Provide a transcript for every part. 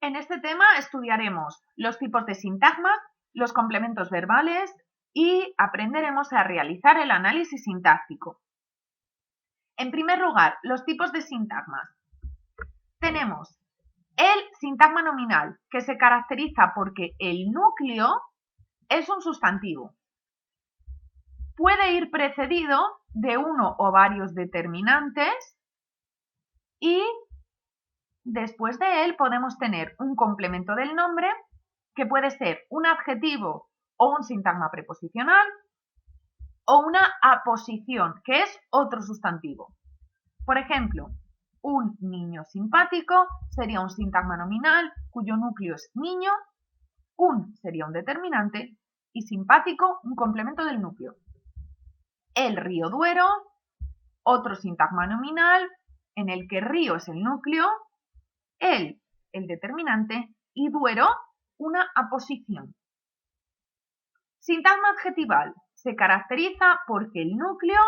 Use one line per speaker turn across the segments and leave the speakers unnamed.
En este tema estudiaremos los tipos de sintagmas, los complementos verbales y aprenderemos a realizar el análisis sintáctico. En primer lugar, los tipos de sintagmas. Tenemos el sintagma nominal, que se caracteriza porque el núcleo es un sustantivo. Puede ir precedido de uno o varios determinantes y después de él podemos tener un complemento del nombre, que puede ser un adjetivo o un sintagma preposicional, o una aposición, que es otro sustantivo. Por ejemplo, un niño simpático sería un sintagma nominal cuyo núcleo es niño, un sería un determinante y simpático un complemento del núcleo. El río Duero, otro sintagma nominal en el que río es el núcleo, el determinante y Duero una aposición. Sintagma adjetival se caracteriza porque el núcleo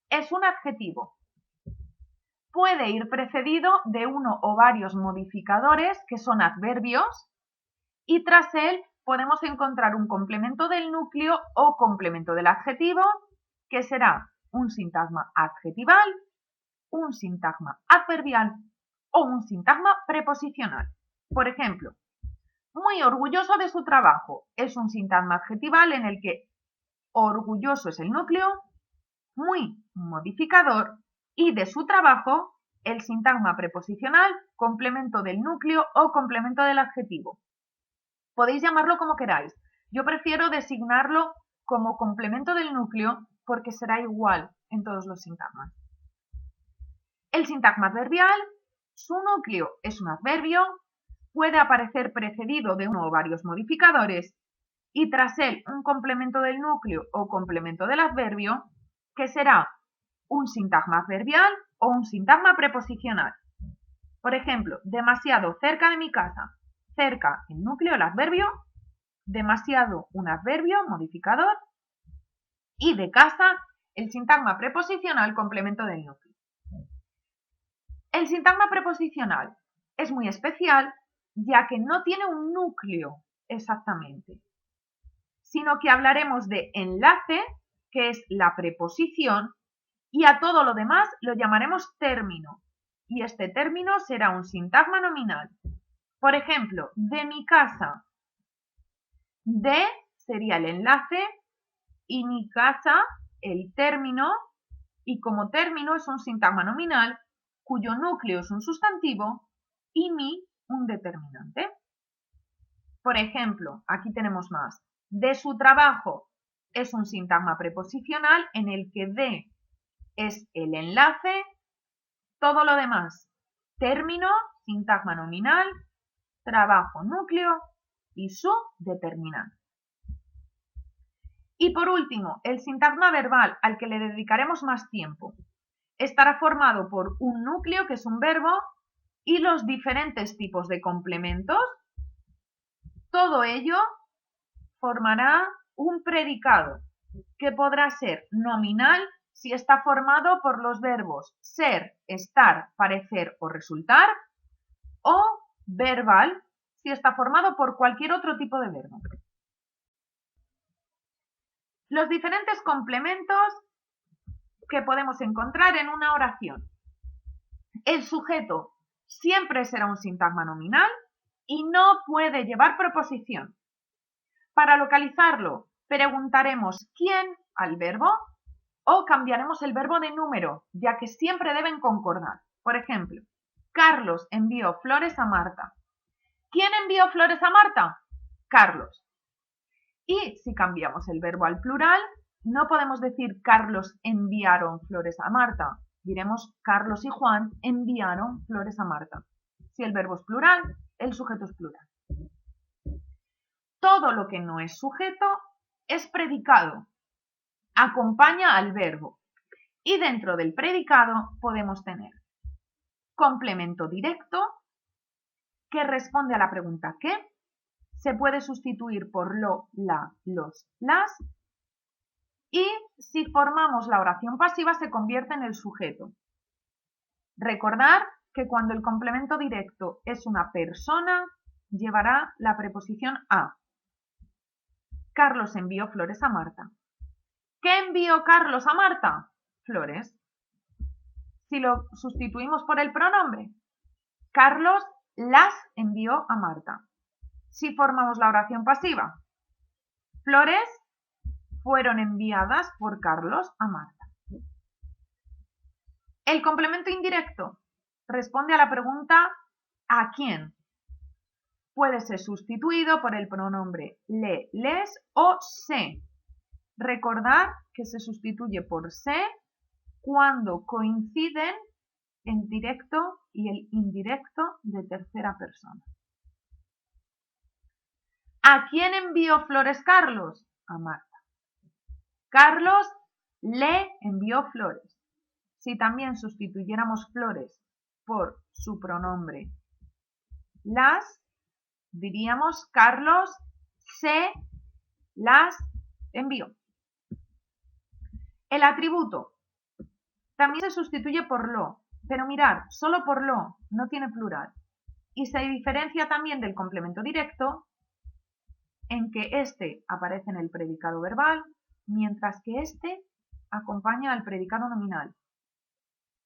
es un adjetivo. Puede ir precedido de uno o varios modificadores que son adverbios y tras él podemos encontrar un complemento del núcleo o complemento del adjetivo que será un sintagma adjetival, un sintagma adverbial o un sintagma preposicional. Por ejemplo, muy orgulloso de su trabajo es un sintagma adjetival en el que orgulloso es el núcleo, muy modificador y de su trabajo el sintagma preposicional, complemento del núcleo o complemento del adjetivo. Podéis llamarlo como queráis. Yo prefiero designarlo como complemento del núcleo porque será igual en todos los sintagmas. El sintagma adverbial, su núcleo es un adverbio, puede aparecer precedido de uno o varios modificadores y tras él un complemento del núcleo o complemento del adverbio, que será un sintagma adverbial o un sintagma preposicional. Por ejemplo, demasiado cerca de mi casa. Cerca, el núcleo, el adverbio, demasiado, un adverbio, modificador, y de casa, el sintagma preposicional, complemento del núcleo. El sintagma preposicional es muy especial, ya que no tiene un núcleo exactamente, sino que hablaremos de enlace, que es la preposición, y a todo lo demás lo llamaremos término, y este término será un sintagma nominal. Por ejemplo, de mi casa, de sería el enlace y mi casa el término, y como término es un sintagma nominal cuyo núcleo es un sustantivo y mi un determinante. Por ejemplo, aquí tenemos más. De su trabajo es un sintagma preposicional en el que de es el enlace, todo lo demás, término, sintagma nominal, trabajo, núcleo y su determinante. Y por último, el sintagma verbal, al que le dedicaremos más tiempo, estará formado por un núcleo, que es un verbo, y los diferentes tipos de complementos. Todo ello formará un predicado, que podrá ser nominal si está formado por los verbos ser, estar, parecer o resultar, o verbal si está formado por cualquier otro tipo de verbo. Los diferentes complementos que podemos encontrar en una oración. El sujeto siempre será un sintagma nominal y no puede llevar preposición. Para localizarlo, preguntaremos quién al verbo o cambiaremos el verbo de número, ya que siempre deben concordar. Por ejemplo, Carlos envió flores a Marta. ¿Quién envió flores a Marta? Carlos. Y si cambiamos el verbo al plural, no podemos decir Carlos enviaron flores a Marta. Diremos Carlos y Juan enviaron flores a Marta. Si el verbo es plural, el sujeto es plural. Todo lo que no es sujeto es predicado. Acompaña al verbo. Y dentro del predicado podemos tener complemento directo, que responde a la pregunta ¿qué? Se puede sustituir por lo, la, los, las. Y si formamos la oración pasiva se convierte en el sujeto. Recordar que cuando el complemento directo es una persona, llevará la preposición a. Carlos envió flores a Marta. ¿Qué envió Carlos a Marta? Flores. Si lo sustituimos por el pronombre, Carlos las envió a Marta. Si formamos la oración pasiva, flores fueron enviadas por Carlos a Marta. El complemento indirecto responde a la pregunta ¿a quién? Puede ser sustituido por el pronombre le, les o se. Recordar que se sustituye por se cuando coinciden el directo y el indirecto de tercera persona. ¿A quién envió flores Carlos? A Marta. Carlos le envió flores. Si también sustituyéramos flores por su pronombre las, diríamos Carlos se las envió. El atributo también se sustituye por lo, pero mirad, solo por lo, no tiene plural. Y se diferencia también del complemento directo en que este aparece en el predicado verbal, mientras que este acompaña al predicado nominal.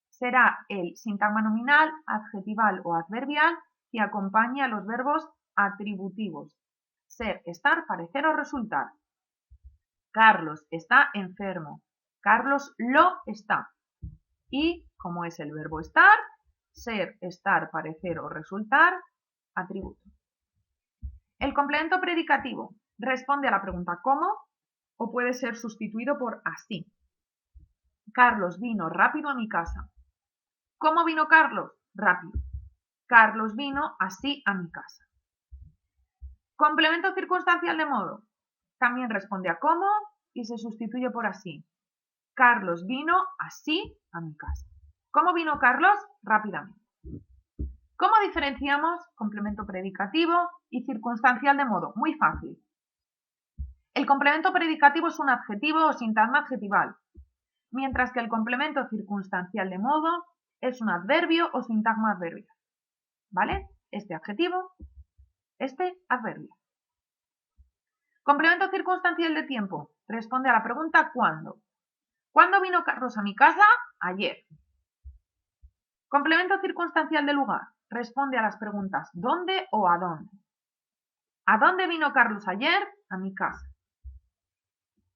Será el sintagma nominal, adjetival o adverbial que acompaña a los verbos atributivos. Ser, estar, parecer o resultar. Carlos está enfermo. Carlos lo está. Y, como es el verbo estar, ser, estar, parecer o resultar, atributo. El complemento predicativo responde a la pregunta ¿cómo? O puede ser sustituido por así. Carlos vino rápido a mi casa. ¿Cómo vino Carlos? Rápido. Carlos vino así a mi casa. Complemento circunstancial de modo. También responde a cómo y se sustituye por así. Carlos vino así a mi casa. ¿Cómo vino Carlos? Rápidamente. ¿Cómo diferenciamos complemento predicativo y circunstancial de modo? Muy fácil. El complemento predicativo es un adjetivo o sintagma adjetival, mientras que el complemento circunstancial de modo es un adverbio o sintagma adverbial. ¿Vale? Este adjetivo, este adverbio. Complemento circunstancial de tiempo responde a la pregunta ¿cuándo? ¿Cuándo vino Carlos a mi casa? Ayer. Complemento circunstancial de lugar responde a las preguntas ¿dónde o a dónde? ¿A dónde vino Carlos ayer? A mi casa.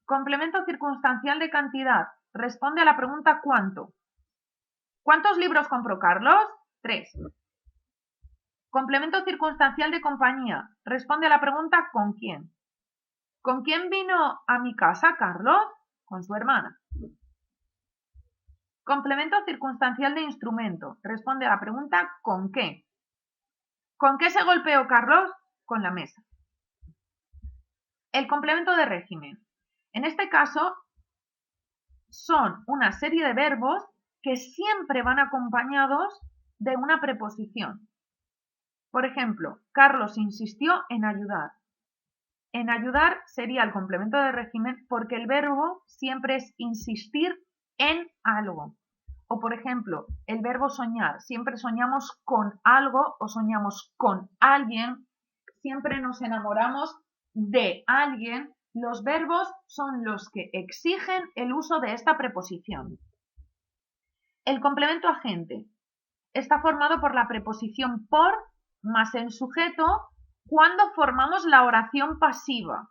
Complemento circunstancial de cantidad responde a la pregunta ¿cuánto? ¿Cuántos libros compró Carlos? 3. Complemento circunstancial de compañía responde a la pregunta ¿con quién? ¿Con quién vino a mi casa Carlos? Con su hermana. Complemento circunstancial de instrumento responde a la pregunta ¿con qué? ¿Con qué se golpeó Carlos? Con la mesa. El complemento de régimen. En este caso, son una serie de verbos que siempre van acompañados de una preposición. Por ejemplo, Carlos insistió en ayudar. En ayudar sería el complemento de régimen porque el verbo siempre es insistir en algo. O por ejemplo, el verbo soñar. Siempre soñamos con algo o soñamos con alguien. Siempre nos enamoramos de alguien. Los verbos son los que exigen el uso de esta preposición. El complemento agente está formado por la preposición por más el sujeto cuando formamos la oración pasiva.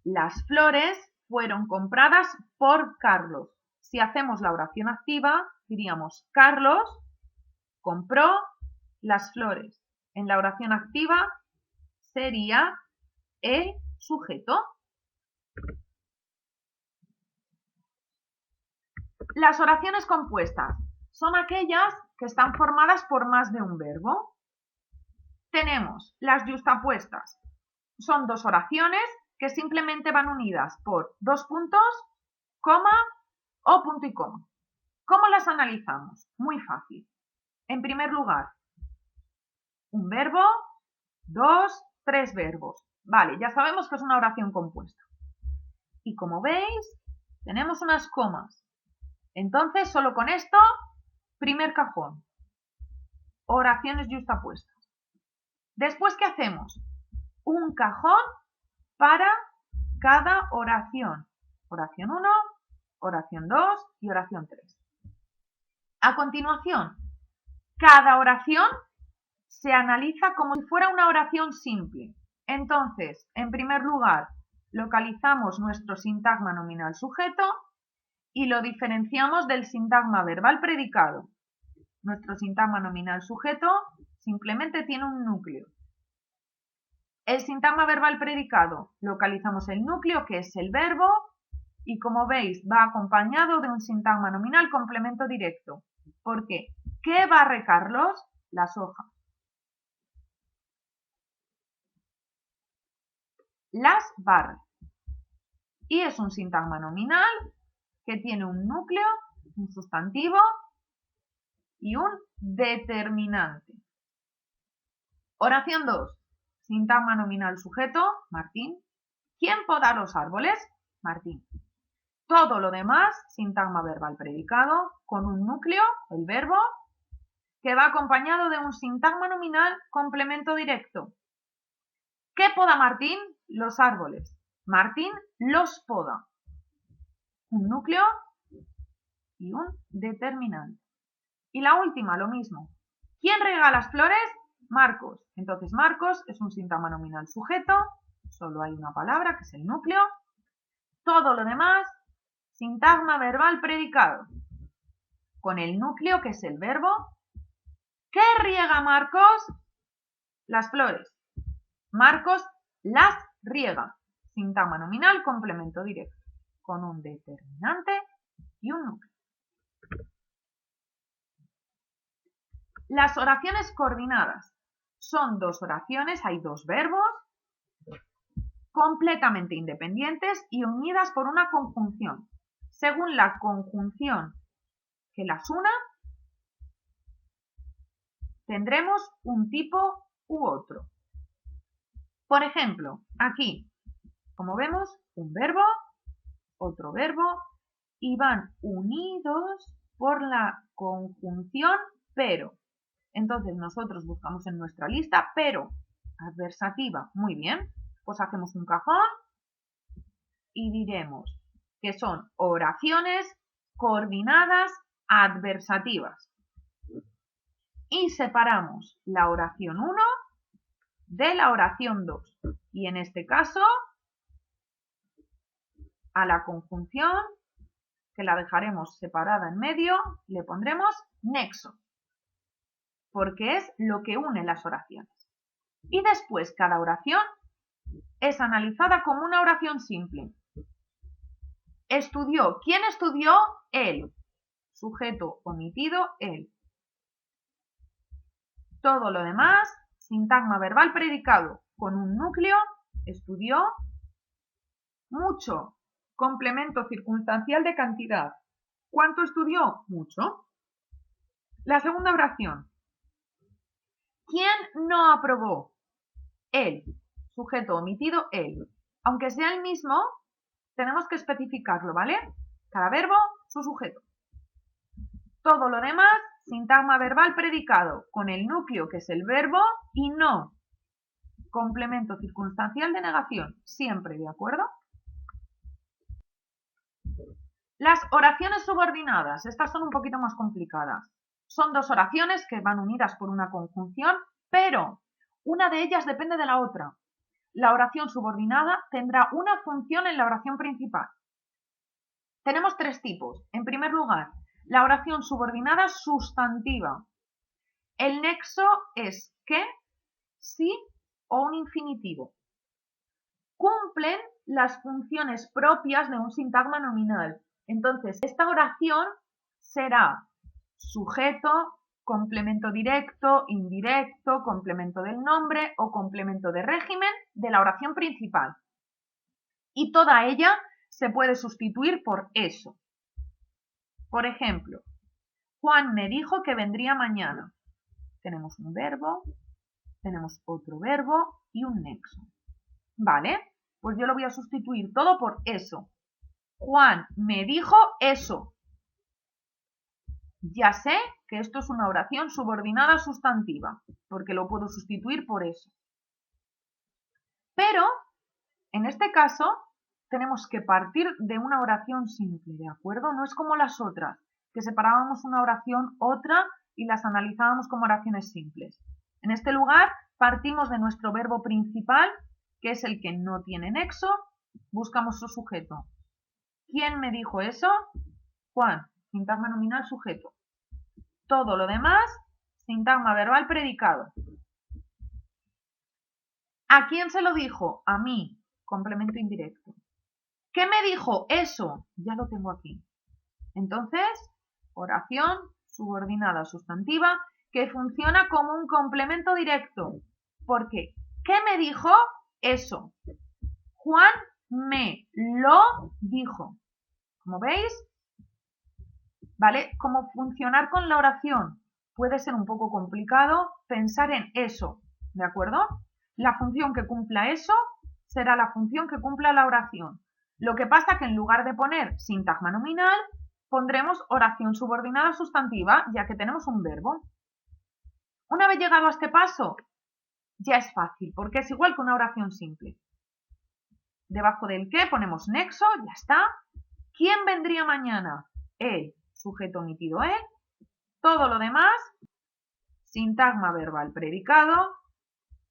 Las flores fueron compradas por Carlos. Si hacemos la oración activa, diríamos Carlos compró las flores. En la oración activa sería el sujeto. Las oraciones compuestas son aquellas que están formadas por más de un verbo. Tenemos las yuxtapuestas. Son dos oraciones que simplemente van unidas por dos puntos, coma o punto y coma. ¿Cómo las analizamos? Muy fácil. En primer lugar, un verbo, 2, 3 verbos. Vale, ya sabemos que es una oración compuesta. Y como veis, tenemos unas comas. Entonces, solo con esto, primer cajón. oraciones yuxtapuestas. Después, ¿qué hacemos? Un cajón para cada oración. Oración 1, oración 2 y oración 3. A continuación, cada oración se analiza como si fuera una oración simple. Entonces, en primer lugar, localizamos nuestro sintagma nominal sujeto y lo diferenciamos del sintagma verbal predicado. Nuestro sintagma nominal sujeto simplemente tiene un núcleo. El sintagma verbal predicado, localizamos el núcleo, que es el verbo, y como veis va acompañado de un sintagma nominal complemento directo. ¿Por qué? ¿Qué barre Carlos? Las hojas. Las barre. Y es un sintagma nominal que tiene un núcleo, un sustantivo y un determinante. Oración 2. Sintagma nominal sujeto, Martín. ¿Quién poda los árboles? Martín. Todo lo demás, sintagma verbal predicado, con un núcleo, el verbo, que va acompañado de un sintagma nominal complemento directo. ¿Qué poda Martín? Los árboles. Martín los poda. Un núcleo y un determinante. Y la última, lo mismo. ¿Quién riega las flores? Marcos. Entonces Marcos es un sintagma nominal sujeto, solo hay una palabra que es el núcleo. Todo lo demás, sintagma verbal predicado, con el núcleo que es el verbo. ¿Qué riega Marcos? Las flores. Marcos las riega. Sintagma nominal complemento directo, con un determinante y un núcleo. Las oraciones coordinadas son dos oraciones, hay dos verbos completamente independientes y unidas por una conjunción. Según la conjunción que las una, tendremos un tipo u otro. Por ejemplo, aquí, como vemos, un verbo, otro verbo, y van unidos por la conjunción pero. Entonces nosotros buscamos en nuestra lista pero adversativa. Muy bien, pues hacemos un cajón y diremos que son oraciones coordinadas adversativas. Y separamos la oración 1 de la oración 2. Y en este caso, a la conjunción, que la dejaremos separada en medio, le pondremos nexo, porque es lo que une las oraciones. Y después cada oración es analizada como una oración simple. Estudió. ¿Quién estudió? Él. Sujeto omitido, él. Todo lo demás, sintagma verbal predicado, con un núcleo, estudió. Mucho. Complemento circunstancial de cantidad. ¿Cuánto estudió? Mucho. La segunda oración. ¿Quién no aprobó? Él. Sujeto omitido, él. Aunque sea el mismo, tenemos que especificarlo, ¿vale? Cada verbo, su sujeto. Todo lo demás, sintagma verbal predicado, con el núcleo que es el verbo y no complemento circunstancial de negación. Siempre, ¿de acuerdo? Las oraciones subordinadas, estas son un poquito más complicadas. Son dos oraciones que van unidas por una conjunción, pero una de ellas depende de la otra. La oración subordinada tendrá una función en la oración principal. Tenemos tres tipos. En primer lugar, la oración subordinada sustantiva. El nexo es que, sí o un infinitivo. Cumplen las funciones propias de un sintagma nominal. Entonces, esta oración será sujeto, complemento directo, indirecto, complemento del nombre o complemento de régimen de la oración principal. Y toda ella se puede sustituir por eso. Por ejemplo, Juan me dijo que vendría mañana. Tenemos un verbo, tenemos otro verbo y un nexo. ¿Vale? Pues yo lo voy a sustituir todo por eso. Juan me dijo eso. Ya sé que esto es una oración subordinada sustantiva, porque lo puedo sustituir por eso. Pero, en este caso, tenemos que partir de una oración simple, ¿de acuerdo? No es como las otras, que separábamos una oración, otra, y las analizábamos como oraciones simples. En este lugar, partimos de nuestro verbo principal, que es el que no tiene nexo, buscamos su sujeto. ¿Quién me dijo eso? Juan, sintagma nominal sujeto. Todo lo demás, sintagma verbal predicado. ¿A quién se lo dijo? A mí, complemento indirecto. ¿Qué me dijo? Eso, ya lo tengo aquí. Entonces, oración subordinada sustantiva que funciona como un complemento directo. ¿Por qué? ¿Qué me dijo? Eso. Juan me lo dijo. Como veis, ¿vale? Cómo funcionar con la oración. Puede ser un poco complicado pensar en eso, ¿de acuerdo? La función que cumpla eso será la función que cumpla la oración. Lo que pasa que en lugar de poner sintagma nominal, pondremos oración subordinada sustantiva, ya que tenemos un verbo. Una vez llegado a este paso, ya es fácil, porque es igual que una oración simple. Debajo del qué ponemos nexo, ya está. ¿Quién vendría mañana? Él, sujeto omitido él. Todo lo demás, sintagma verbal predicado,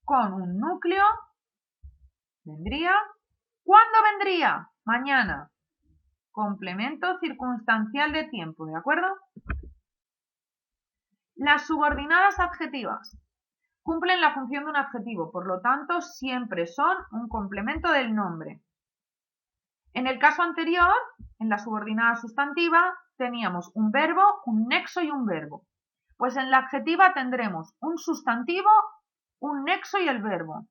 con un núcleo, vendría. ¿Cuándo vendría? Mañana. Complemento circunstancial de tiempo, ¿de acuerdo? Las subordinadas adjetivas cumplen la función de un adjetivo, por lo tanto, siempre son un complemento del nombre. En el caso anterior, en la subordinada sustantiva, teníamos un verbo, un nexo y un verbo. Pues en la adjetiva tendremos un sustantivo, un nexo y el verbo,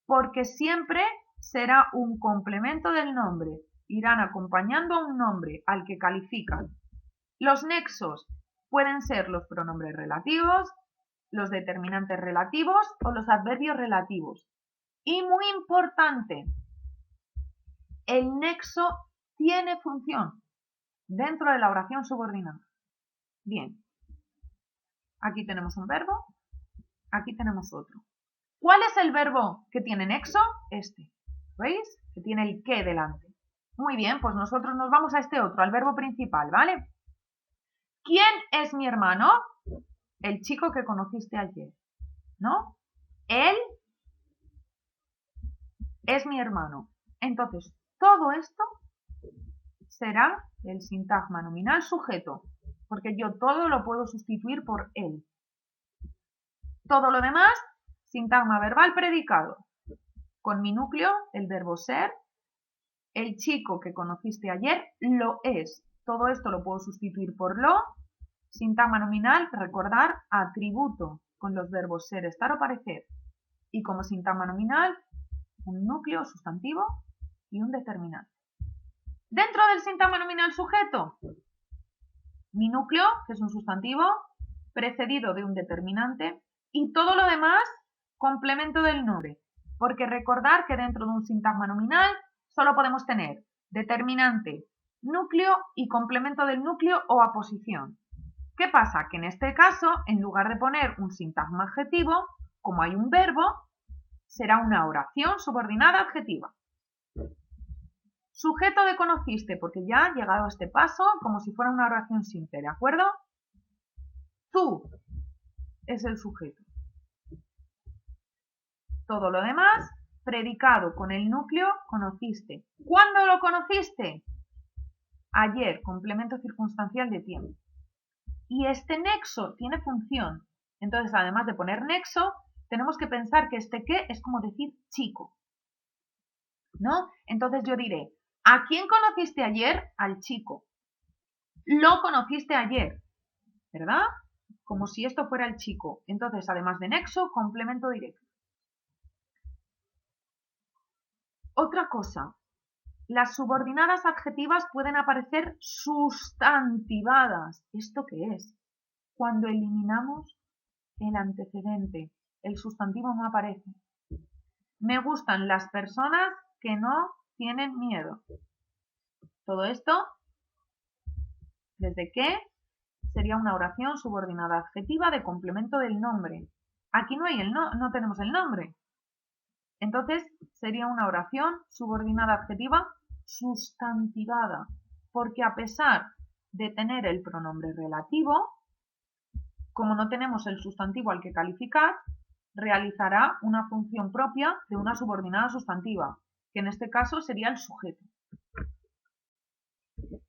porque siempre será un complemento del nombre. Irán acompañando a un nombre al que califican. Los nexos pueden ser los pronombres relativos, los determinantes relativos o los adverbios relativos. Y muy importante, el nexo tiene función dentro de la oración subordinada. Bien, aquí tenemos un verbo, aquí tenemos otro. ¿Cuál es el verbo que tiene nexo? Este, ¿veis? Que tiene el que delante. Muy bien, pues nosotros nos vamos a este otro, al verbo principal, ¿vale? ¿Quién es mi hermano? El chico que conociste ayer, ¿no? Él es mi hermano. Entonces, todo esto será el sintagma nominal sujeto, porque yo todo lo puedo sustituir por él. Todo lo demás, sintagma verbal predicado. Con mi núcleo, el verbo ser. El chico que conociste ayer lo es. Todo esto lo puedo sustituir por lo. Sintagma nominal, recordar, atributo con los verbos ser, estar o parecer. Y como sintagma nominal, un núcleo sustantivo y un determinante. Dentro del sintagma nominal sujeto, mi núcleo, que es un sustantivo, precedido de un determinante, y todo lo demás, complemento del nombre. Porque recordar que dentro de un sintagma nominal solo podemos tener determinante, núcleo y complemento del núcleo o aposición. ¿Qué pasa? Que en este caso, en lugar de poner un sintagma adjetivo, como hay un verbo, será una oración subordinada adjetiva. Sujeto de conociste, porque ya llegado a este paso, como si fuera una oración simple, ¿de acuerdo? Tú es el sujeto. Todo lo demás, predicado con el núcleo, conociste. ¿Cuándo lo conociste? Ayer, complemento circunstancial de tiempo. Y este nexo tiene función. Entonces, además de poner nexo, tenemos que pensar que este qué es como decir chico, ¿no? Entonces yo diré, ¿a quién conociste ayer? Al chico. Lo conociste ayer, ¿verdad? Como si esto fuera el chico. Entonces, además de nexo, complemento directo. Otra cosa, las subordinadas adjetivas pueden aparecer sustantivadas. ¿Esto qué es? Cuando eliminamos el antecedente, el sustantivo no aparece. Me gustan las personas que no tienen miedo. Todo esto, desde que sería una oración subordinada adjetiva de complemento del nombre. Aquí no tenemos el nombre. Entonces sería una oración subordinada adjetiva sustantivada, porque a pesar de tener el pronombre relativo, como no tenemos el sustantivo al que calificar, realizará una función propia de una subordinada sustantiva, que en este caso sería el sujeto.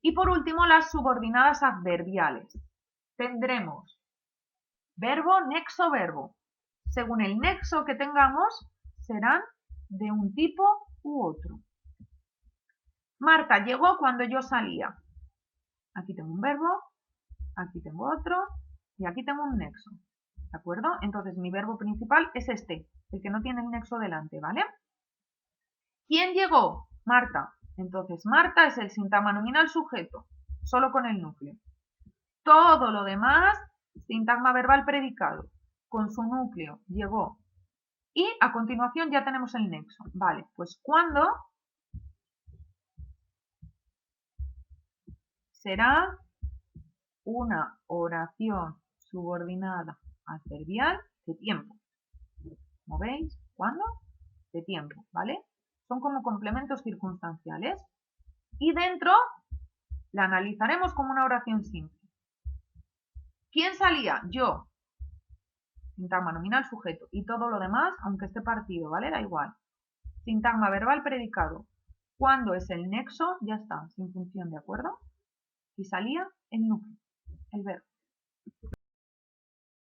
Y por último, las subordinadas adverbiales. Tendremos verbo, nexo, verbo. Según el nexo que tengamos, serán de un tipo u otro. Marta llegó cuando yo salía. Aquí tengo un verbo, aquí tengo otro y aquí tengo un nexo. ¿De acuerdo? Entonces mi verbo principal es este, el que no tiene el nexo delante, ¿vale? ¿Quién llegó? Marta. Entonces Marta es el sintagma nominal sujeto, solo con el núcleo. Todo lo demás, sintagma verbal predicado, con su núcleo, llegó. Y a continuación ya tenemos el nexo. Vale, pues ¿cuándo? Será una oración subordinada adverbial de tiempo. ¿Como veis? ¿Cuándo? De tiempo, ¿vale? Son como complementos circunstanciales. Y dentro la analizaremos como una oración simple. ¿Quién salía? Yo. Sintagma nominal sujeto. Y todo lo demás, aunque esté partido, ¿vale? Da igual. Sintagma verbal predicado. Cuando es el nexo, ya está, sin función, ¿de acuerdo? Y salía el núcleo, el verbo.